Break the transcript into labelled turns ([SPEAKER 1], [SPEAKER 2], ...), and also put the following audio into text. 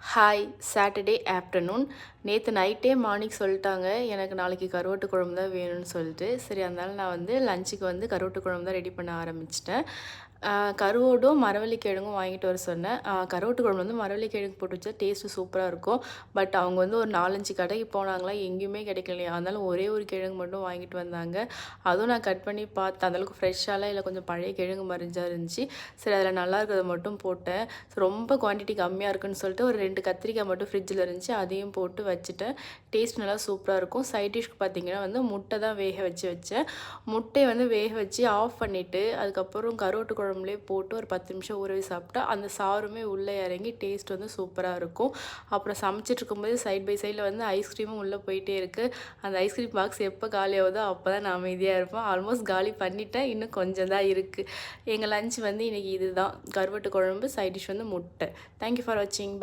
[SPEAKER 1] Hi Saturday afternoon நேற்று நைட்டே morning சொல்லிட்டாங்க எனக்கு நாளைக்கு கருவாட்டு குழம்பு தான் வேணும்னு சொல்லிட்டு சரி அதனால் நான் வந்து லஞ்சுக்கு வந்து கருவாட்டு குழம்பு தான் ரெடி பண்ண ஆரம்பிச்சிட்டேன். கருவோடும் மரவள்ளிக்கிழங்கும் வாங்கிட்டு வர சொன்னேன். கருவாட்டு குழம்பு வந்து மரவள்ளிக்கிழங்கு போட்டு வச்சா டேஸ்ட்டு சூப்பராக இருக்கும். பட் அவங்க வந்து ஒரு 4-5 கடைக்கு போனாங்களா, எங்கேயுமே கிடைக்கலையா. அதனால ஒரே ஒரு கிழங்கு மட்டும் வாங்கிட்டு வந்தாங்க. அதுவும் நான் கட் பண்ணி பார்த்தேன், அந்தளவுக்கு ஃப்ரெஷ்ஷாலாம் இல்லை, கொஞ்சம் பழைய கிழங்கு மரிஞ்சா இருந்துச்சு. சரி அதில் நல்லா இருக்கிறத மட்டும் போட்டேன். ரொம்ப குவான்டிட்டி கம்மியாக இருக்குன்னு சொல்லிட்டு ஒரு 2 கத்திரிக்காய் மட்டும் ஃப்ரிட்ஜில் இருந்துச்சு, அதையும் போட்டு வச்சுட்டேன். டேஸ்ட் நல்லா சூப்பராக இருக்கும். சைட் டிஷ்க்கு பார்த்தீங்கன்னா வந்து முட்டை தான் வேக வச்சேன். முட்டையை வந்து வேக வச்சு ஆஃப் பண்ணிவிட்டு அதுக்கப்புறம் கருவாட்டு குழம்புலேயே போட்டு ஒரு 10 நிமிஷம் ஊற வச்சு சாப்பிட்டா அந்த சாறுமே உள்ளே இறங்கி டேஸ்ட் வந்து சூப்பராக இருக்கும். அப்புறம் சமைச்சிட்டு இருக்கும்போது சைட் பை சைடில் வந்து ஐஸ்கிரீமும் உள்ளே போயிட்டே இருக்குது. அந்த ஐஸ்கிரீம் பாக்ஸ் எப்போ காலி ஆகுதோ அப்போ தான் நான் அமைதியாக இருப்பேன். ஆல்மோஸ்ட் காலி பண்ணிட்டேன், இன்னும் கொஞ்சம் தான் இருக்குது. எங்கள் லஞ்ச் வந்து இன்றைக்கி இதுதான், கருவாட்டு குழம்பு, சைட் டிஷ் வந்து முட்டை. தேங்க்யூ ஃபார் வாட்சிங்.